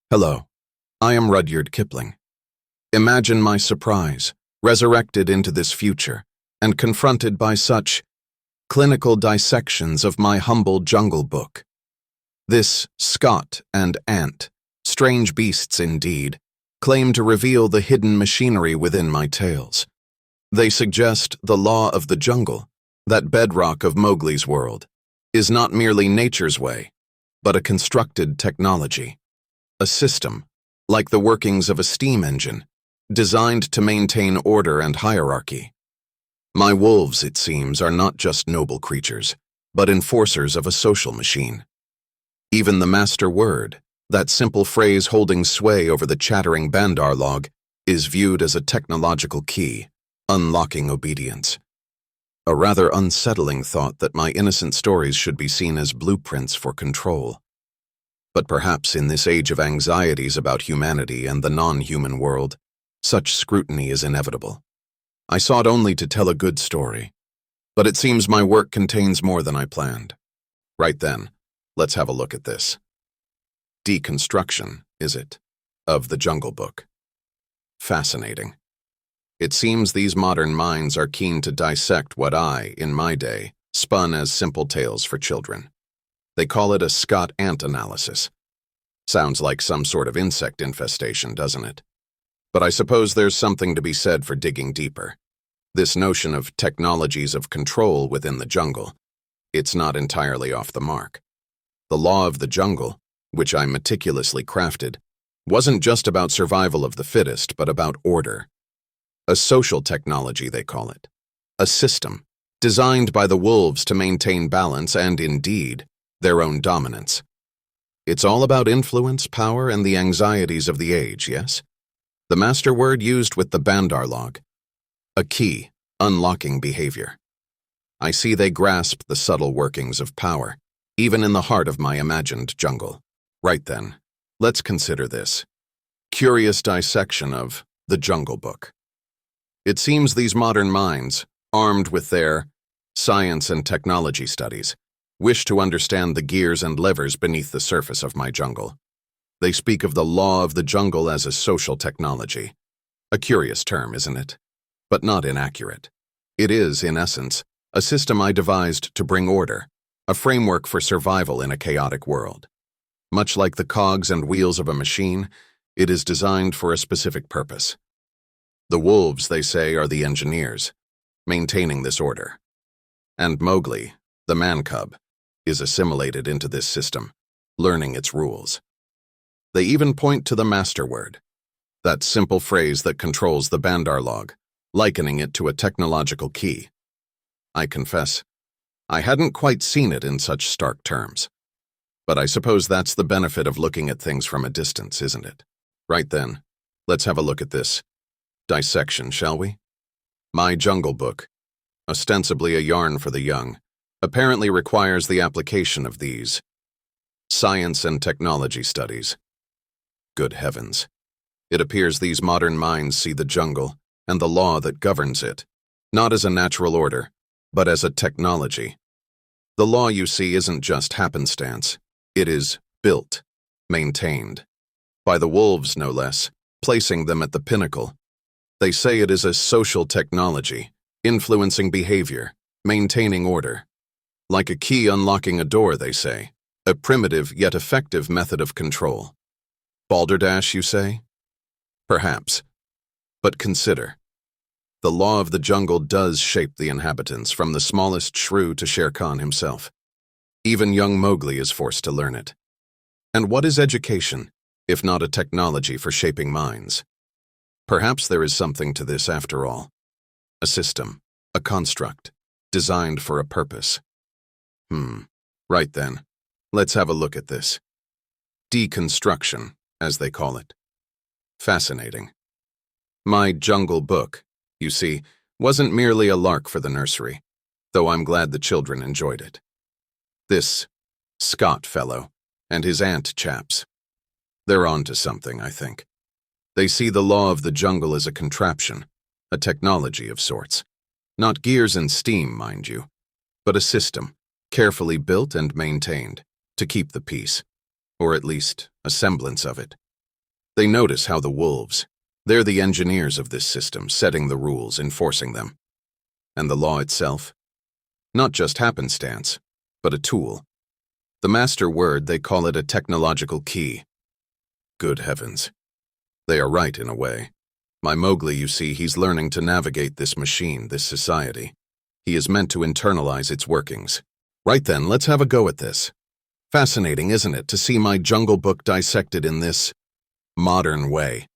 Hello, I am Rudyard Kipling. Imagine my surprise, resurrected into this future, and confronted by such clinical dissections of my humble jungle book. This Scott and ant, strange beasts indeed, claim to reveal the hidden machinery within my tales. They suggest the law of the jungle, that bedrock of Mowgli's world, is not merely nature's way, but a constructed technology. A system, like the workings of a steam engine, designed to maintain order and hierarchy. My wolves, it seems, are not just noble creatures, but enforcers of a social machine. Even the master word, that simple phrase holding sway over the chattering Bandar log, is viewed as a technological key, unlocking obedience. A rather unsettling thought that my innocent stories should be seen as blueprints for control. But perhaps in this age of anxieties about humanity and the non-human world, such scrutiny is inevitable. I sought only to tell a good story, but it seems my work contains more than I planned. Right then, let's have a look at this. Deconstruction, is it, of the Jungle Book? Fascinating. It seems these modern minds are keen to dissect what I, in my day, spun as simple tales for children. They call it a Scott ant analysis. Sounds like some sort of insect infestation, doesn't it? But I suppose there's something to be said for digging deeper. This notion of technologies of control within the jungle, it's not entirely off the mark. The law of the jungle, which I meticulously crafted, wasn't just about survival of the fittest, but about order. A social technology, they call it. A system, designed by the wolves to maintain balance and, indeed, their own dominance. It's all about influence, power, and the anxieties of the age, yes? The master word used with the Bandar log. A key, unlocking behavior. I see they grasp the subtle workings of power, even in the heart of my imagined jungle. Right then, let's consider this. Curious dissection of the Jungle Book. It seems these modern minds, armed with their science and technology studies, wish to understand the gears and levers beneath the surface of my jungle. They speak of the law of the jungle as a social technology. A curious term, isn't it? But not inaccurate. It is, in essence, a system I devised to bring order, a framework for survival in a chaotic world. Much like the cogs and wheels of a machine, it is designed for a specific purpose. The wolves, they say, are the engineers, maintaining this order. And Mowgli, the man-cub, is assimilated into this system, learning its rules. They even point to the master word, that simple phrase that controls the Bandar log, likening it to a technological key. I confess, I hadn't quite seen it in such stark terms. But I suppose that's the benefit of looking at things from a distance, isn't it? Right then, let's have a look at this dissection, shall we? My Jungle Book, ostensibly a yarn for the young, apparently requires the application of these science and technology studies. Good heavens. It appears these modern minds see the jungle and the law that governs it, not as a natural order, but as a technology. The law, you see, isn't just happenstance. It is built, maintained, by the wolves no less, placing them at the pinnacle. They say it is a social technology, influencing behavior, maintaining order. Like a key unlocking a door, they say, a primitive yet effective method of control. Balderdash, you say? Perhaps. But consider. The law of the jungle does shape the inhabitants, from the smallest shrew to Shere Khan himself. Even young Mowgli is forced to learn it. And what is education, if not a technology for shaping minds? Perhaps there is something to this after all. A system, a construct, designed for a purpose. Right then, let's have a look at this. Deconstruction, as they call it. Fascinating. My Jungle Book, you see, wasn't merely a lark for the nursery, though I'm glad the children enjoyed it. This Scott fellow and his ant chaps, they're on to something, I think. They see the law of the jungle as a contraption, a technology of sorts. Not gears and steam, mind you, but a system, carefully built and maintained, to keep the peace, or at least a semblance of it, They notice how the wolves, they're the engineers of this system, setting the rules, enforcing them. And the law itself? Not just happenstance, but a tool. The master word, they call it a technological key. Good heavens. They are right in a way. My Mowgli, you see, he's learning to navigate this machine, this society. He is meant to internalize its workings. Right then, let's have a go at this. Fascinating, isn't it, to see my Jungle Book dissected in this modern way?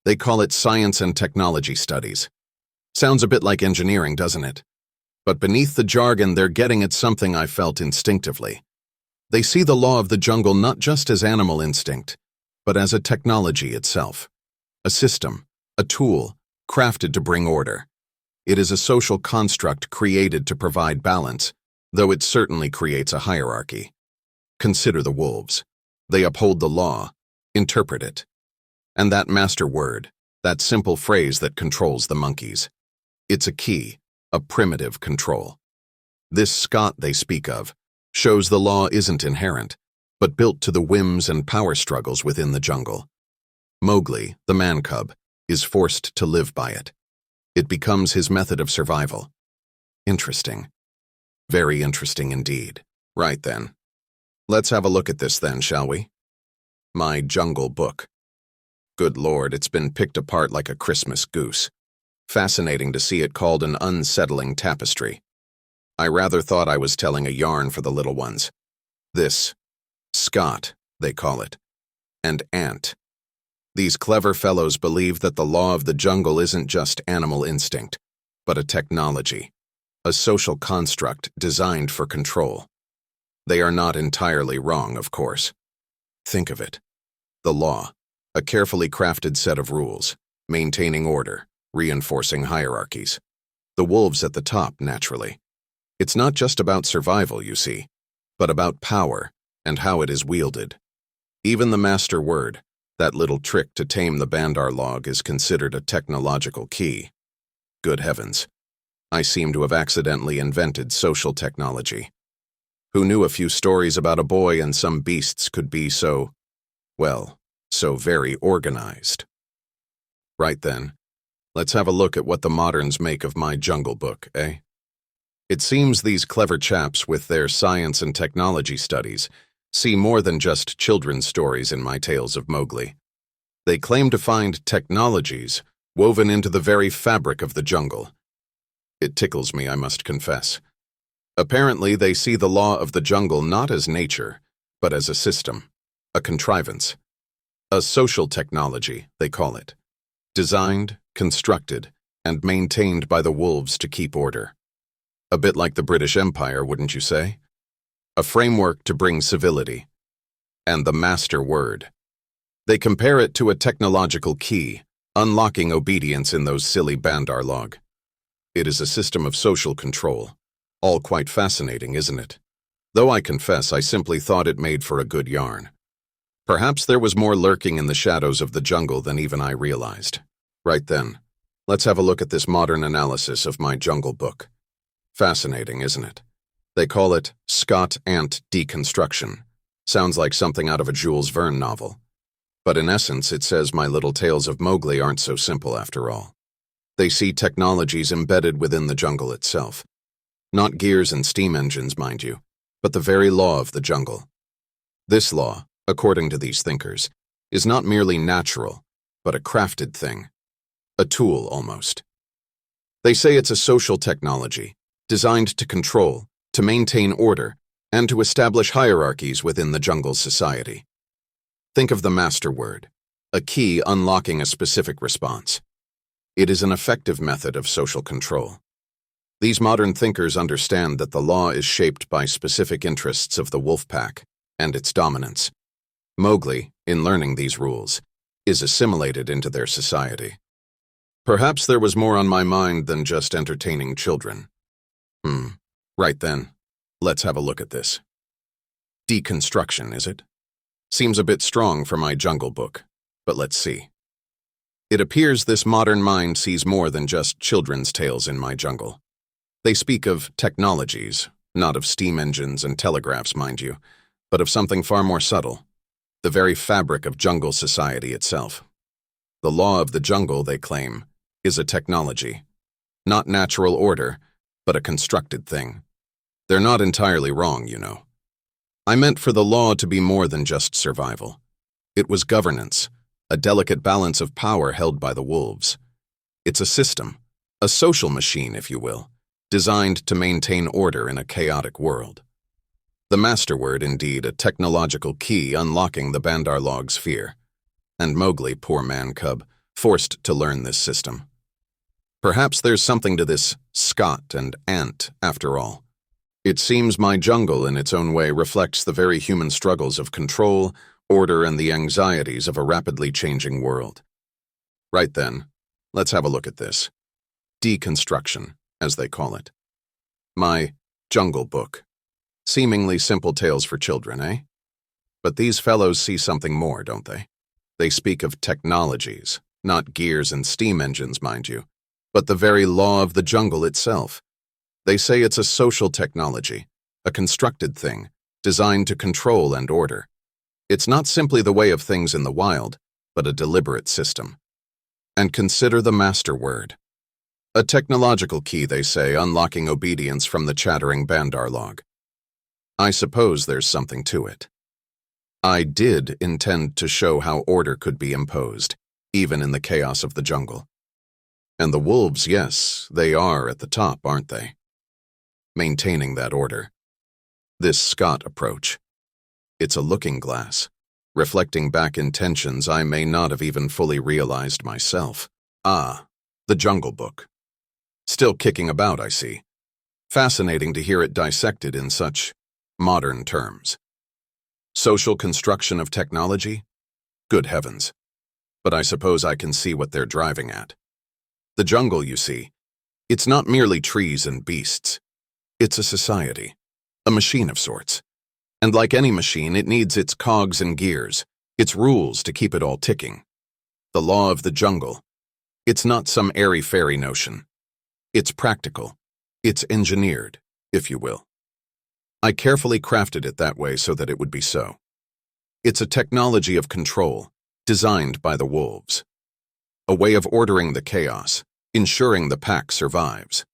They call it science and technology studies. Sounds a bit like engineering, doesn't it? But beneath the jargon, they're getting at something I felt instinctively. They see the law of the jungle not just as animal instinct, but as a technology itself. A system, a tool, crafted to bring order. It is a social construct created to provide balance, though it certainly creates a hierarchy. Consider the wolves. They uphold the law, interpret it. And that master word, that simple phrase that controls the monkeys. It's a key, a primitive control. This Scott they speak of shows the law isn't inherent, but built to the whims and power struggles within the jungle. Mowgli, the man-cub, is forced to live by it. It becomes his method of survival. Interesting. Very interesting indeed. Right then. Let's have a look at this then, shall we? My Jungle Book. Good Lord, it's been picked apart like a Christmas goose. Fascinating to see it called an unsettling tapestry. I rather thought I was telling a yarn for the little ones. This, Scott, they call it, and Ant. These clever fellows believe that the law of the jungle isn't just animal instinct, but a technology, a social construct designed for control. They are not entirely wrong, of course. Think of it. The law, a carefully crafted set of rules, maintaining order, reinforcing hierarchies. The wolves at the top, naturally. It's not just about survival, you see, but about power and how it is wielded. Even the master word, that little trick to tame the Bandar log, is considered a technological key. Good heavens. I seem to have accidentally invented social technology. Who knew a few stories about a boy and some beasts could be so, well, so very organized? Right then, let's have a look at what the moderns make of my Jungle Book, eh? It seems these clever chaps with their science and technology studies see more than just children's stories in my tales of Mowgli. They claim to find technologies woven into the very fabric of the jungle. It tickles me, I must confess. Apparently, they see the law of the jungle not as nature, but as a system, a contrivance. A social technology, they call it. Designed, constructed, and maintained by the wolves to keep order. A bit like the British Empire, wouldn't you say? A framework to bring civility. And the master word. They compare it to a technological key, unlocking obedience in those silly Bandar log. It is a system of social control. All quite fascinating, isn't it? Though I confess I simply thought it made for a good yarn. Perhaps there was more lurking in the shadows of the jungle than even I realized. Right then, let's have a look at this modern analysis of my Jungle Book. Fascinating, isn't it? They call it Scott Ant Deconstruction. Sounds like something out of a Jules Verne novel. But in essence, it says my little tales of Mowgli aren't so simple after all. They see technologies embedded within the jungle itself. Not gears and steam engines, mind you, but the very law of the jungle. This law, according to these thinkers, is not merely natural, but a crafted thing. A tool, almost. They say it's a social technology, designed to control, to maintain order, and to establish hierarchies within the jungle's society. Think of the master word, a key unlocking a specific response. It is an effective method of social control. These modern thinkers understand that the law is shaped by specific interests of the wolf pack and its dominance. Mowgli, in learning these rules, is assimilated into their society. Perhaps there was more on my mind than just entertaining children. Right then, let's have a look at this. Deconstruction, is it? Seems a bit strong for my Jungle Book, but let's see. It appears this modern mind sees more than just children's tales in my jungle. They speak of technologies, not of steam engines and telegraphs, mind you, but of something far more subtle. the very fabric of jungle society itself. The law of the jungle, they claim, is a technology, not natural order, but a constructed thing. They're not entirely wrong, you know. I meant for the law to be more than just survival. It was governance, a delicate balance of power held by the wolves. It's a system, a social machine, if you will, designed to maintain order in a chaotic world. The masterword, indeed, a technological key unlocking the Bandarlog's fear. And Mowgli, poor man-cub, forced to learn this system. Perhaps there's something to this Scott and ant, after all. It seems my jungle, in its own way, reflects the very human struggles of control, order, and the anxieties of a rapidly changing world. Right then, let's have a look at this. Deconstruction, as they call it. My jungle book. Seemingly simple tales for children, eh? But these fellows see something more, don't they? They speak of technologies, not gears and steam engines, mind you, but the very law of the jungle itself. They say it's a social technology, a constructed thing, designed to control and order. It's not simply the way of things in the wild, but a deliberate system. And consider the master word. A technological key, they say, unlocking obedience from the chattering Bandarlog. I suppose there's something to it. I did intend to show how order could be imposed, even in the chaos of the jungle. And the wolves, yes, they are at the top, aren't they? Maintaining that order. This Scott approach. It's a looking glass, reflecting back intentions I may not have even fully realized myself. Ah, the Jungle Book. Still kicking about, I see. Fascinating to hear it dissected in such modern terms. Social construction of technology? Good heavens. But I suppose I can see what they're driving at. The jungle, you see, it's not merely trees and beasts. It's a society, a machine of sorts. And like any machine, it needs its cogs and gears, its rules to keep it all ticking. The law of the jungle. It's not some airy-fairy notion. It's practical. It's engineered, if you will. I carefully crafted it that way so that it would be so. It's a technology of control, designed by the wolves. A way of ordering the chaos, ensuring the pack survives.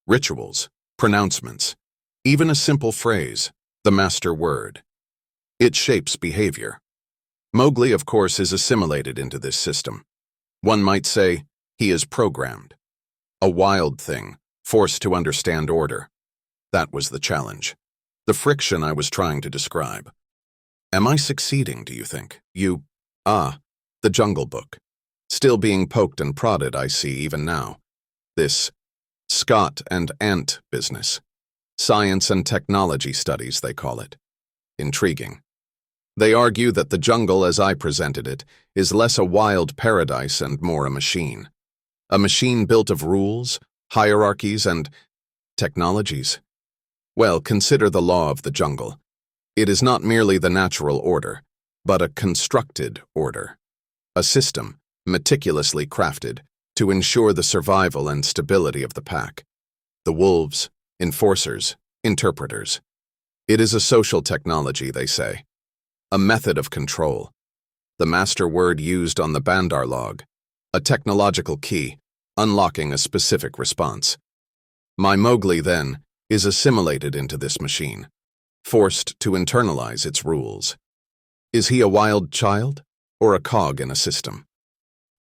Rituals, pronouncements, even a simple phrase, the master word. It shapes behavior. Mowgli, of course, is assimilated into this system. One might say he is programmed. A wild thing, forced to understand order. That was the challenge. The friction I was trying to describe. Am I succeeding, do you think? The Jungle Book. Still being poked and prodded, I see, even now. This Scott and ant business. Science and technology studies, they call it. Intriguing. They argue that the jungle, as I presented it, is less a wild paradise and more a machine. A machine built of rules, hierarchies, and technologies. Well, consider the law of the jungle. It is not merely the natural order, but a constructed order. A system, meticulously crafted, to ensure the survival and stability of the pack. The wolves, enforcers, interpreters. It is a social technology, they say. A method of control. The master word used on the Bandarlog. A technological key, unlocking a specific response. My Mowgli, then, is assimilated into this machine, forced to internalize its rules. Is he a wild child, or a cog in a system?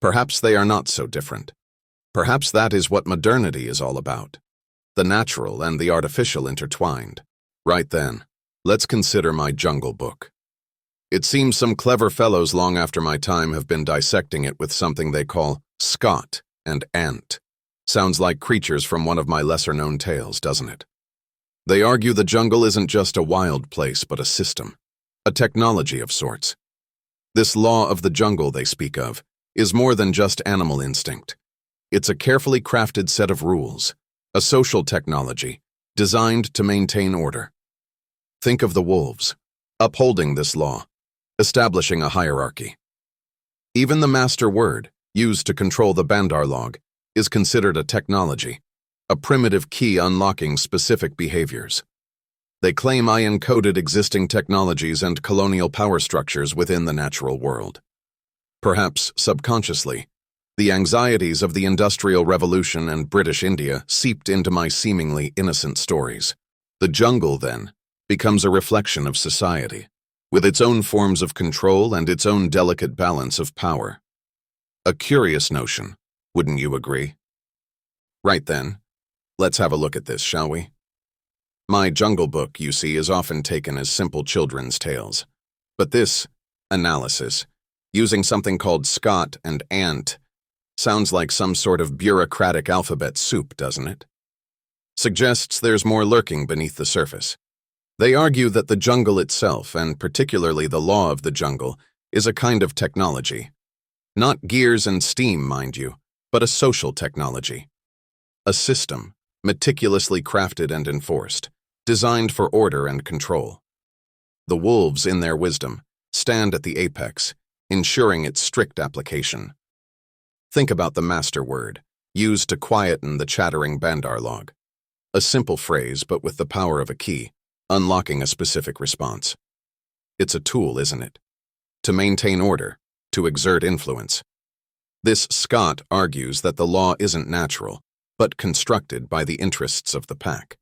Perhaps they are not so different. Perhaps that is what modernity is all about. The natural and the artificial intertwined. Right then, let's consider my Jungle Book. It seems some clever fellows long after my time have been dissecting it with something they call Scott and ant. Sounds like creatures from one of my lesser-known tales, doesn't it? They argue the jungle isn't just a wild place, but a system, a technology of sorts. This law of the jungle they speak of is more than just animal instinct. It's a carefully crafted set of rules, a social technology designed to maintain order. Think of the wolves, upholding this law, establishing a hierarchy. Even the master word, used to control the Bandarlog, is considered a technology, a primitive key unlocking specific behaviors. They claim I encoded existing technologies and colonial power structures within the natural world. Perhaps subconsciously, the anxieties of the Industrial Revolution and British India seeped into my seemingly innocent stories. The jungle, then, becomes a reflection of society, with its own forms of control and its own delicate balance of power. A curious notion, wouldn't you agree? Right then, let's have a look at this, shall we? My Jungle Book, you see, is often taken as simple children's tales. But this analysis, using something called Scott and Ant, sounds like some sort of bureaucratic alphabet soup, doesn't it? Suggests there's more lurking beneath the surface. They argue that the jungle itself, and particularly the law of the jungle, is a kind of technology. Not gears and steam, mind you, but a social technology. A system, meticulously crafted and enforced, designed for order and control. The wolves, in their wisdom, stand at the apex, ensuring its strict application. Think about the master word, used to quieten the chattering bandar log. A simple phrase, but with the power of a key, unlocking a specific response. It's a tool, isn't it? To maintain order, to exert influence. This Scott argues that the law isn't natural, but constructed by the interests of the pack.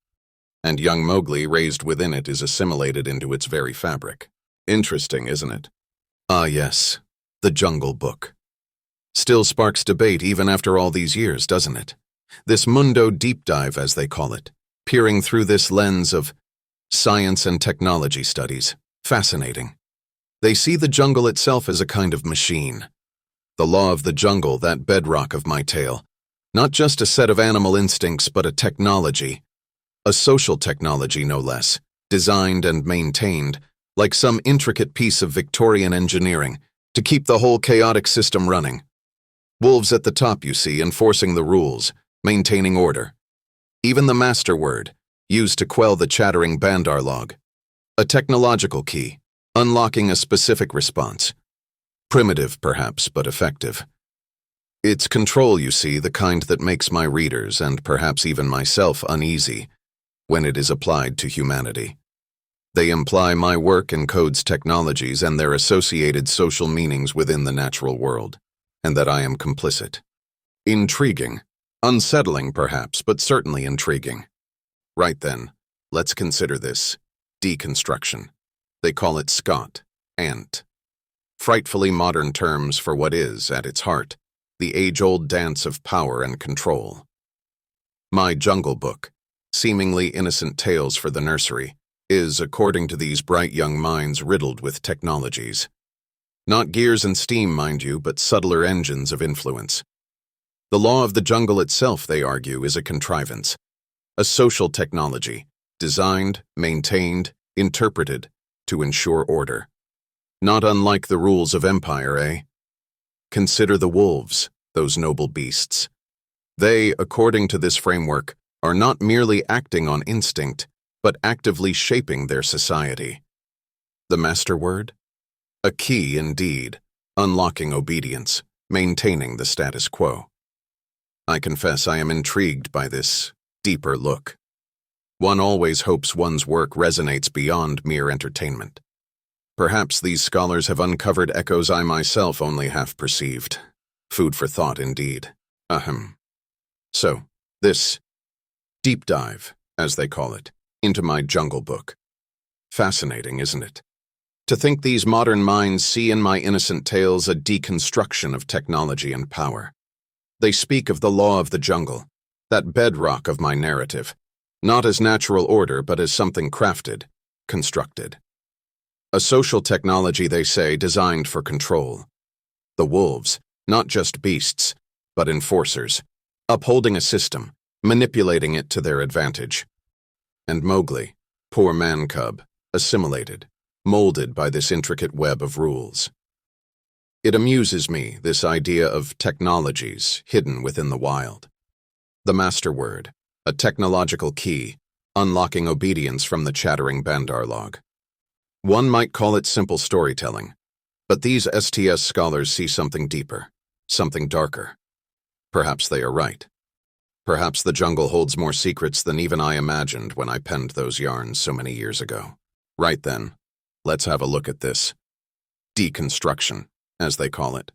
And young Mowgli, raised within it, is assimilated into its very fabric. Interesting, isn't it? Ah yes, the Jungle Book. Still sparks debate even after all these years, doesn't it? This mundo deep dive, as they call it, peering through this lens of science and technology studies. Fascinating. They see the jungle itself as a kind of machine. The law of the jungle, that bedrock of my tale. Not just a set of animal instincts, but a technology. A social technology, no less, designed and maintained, like some intricate piece of Victorian engineering, to keep the whole chaotic system running. Wolves at the top, you see, enforcing the rules, maintaining order. Even the master word, used to quell the chattering bandar log. A technological key, unlocking a specific response. Primitive, perhaps, but effective. It's control, you see, the kind that makes my readers, and perhaps even myself, uneasy when it is applied to humanity. They imply my work encodes technologies and their associated social meanings within the natural world, and that I am complicit. Intriguing. Unsettling, perhaps, but certainly intriguing. Right then, let's consider this deconstruction. They call it Scott, Ant. Frightfully modern terms for what is, at its heart, the age-old dance of power and control. My Jungle Book, seemingly innocent tales for the nursery, is, according to these bright young minds, riddled with technologies. Not gears and steam, mind you, but subtler engines of influence. The law of the jungle itself, they argue, is a contrivance, a social technology, designed, maintained, interpreted, to ensure order. Not unlike the rules of empire, eh? Consider the wolves, those noble beasts. They, according to this framework, are not merely acting on instinct, but actively shaping their society. The master word? A key, indeed, unlocking obedience, maintaining the status quo. I confess I am intrigued by this deeper look. One always hopes one's work resonates beyond mere entertainment. Perhaps these scholars have uncovered echoes I myself only half perceived. Food for thought, indeed. Ahem. So, this deep dive, as they call it, into my Jungle Book. Fascinating, isn't it? To think these modern minds see in my innocent tales a deconstruction of technology and power. They speak of the law of the jungle, that bedrock of my narrative, not as natural order but as something crafted, constructed. A social technology, they say, designed for control. The wolves, not just beasts, but enforcers, upholding a system, manipulating it to their advantage. And Mowgli, poor man-cub, assimilated, molded by this intricate web of rules. It amuses me, this idea of technologies hidden within the wild. The master word, a technological key, unlocking obedience from the chattering bandar log. One might call it simple storytelling, but these STS scholars see something deeper, something darker. Perhaps they are right. Perhaps the jungle holds more secrets than even I imagined when I penned those yarns so many years ago. Right then, let's have a look at this deconstruction, as they call it.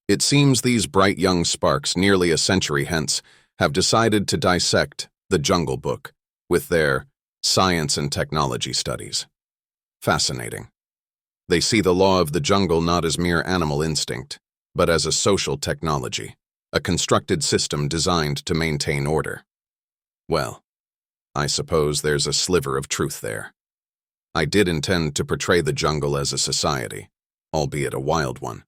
It seems these bright young sparks, nearly a century hence, have decided to dissect the Jungle Book with their science and technology studies. Fascinating. They see the law of the jungle not as mere animal instinct, but as a social technology, a constructed system designed to maintain order. Well, I suppose there's a sliver of truth there. I did intend to portray the jungle as a society, albeit a wild one.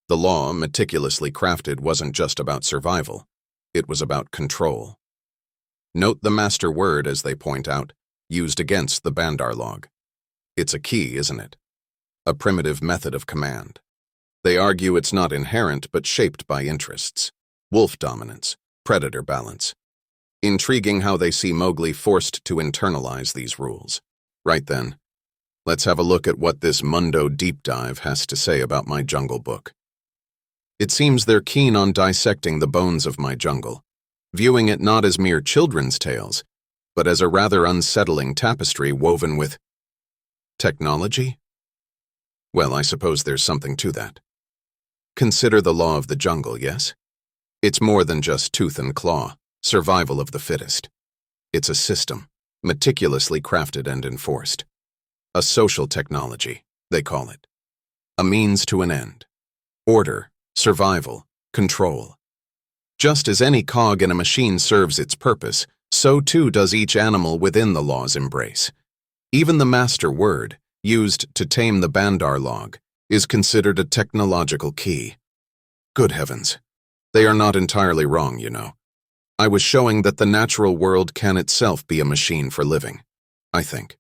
The law, meticulously crafted, wasn't just about survival. It was about control. Note the master word, as they point out, used against the Bandar log. It's a key, isn't it? A primitive method of command. They argue it's not inherent but shaped by interests. Wolf dominance, predator balance. Intriguing how they see Mowgli forced to internalize these rules. Right then, let's have a look at what this Mundo deep dive has to say about my Jungle Book. It seems they're keen on dissecting the bones of my jungle, viewing it not as mere children's tales, but as a rather unsettling tapestry woven with technology? Well, I suppose there's something to that. Consider the law of the jungle, yes? It's more than just tooth and claw, survival of the fittest. It's a system, meticulously crafted and enforced. A social technology, they call it. A means to an end. Order, survival, control. Just as any cog in a machine serves its purpose, so too does each animal within the law's embrace. Even the master word, used to tame the Bandar log, is considered a technological key. Good heavens, they are not entirely wrong, you know. I was showing that the natural world can itself be a machine for living, I think.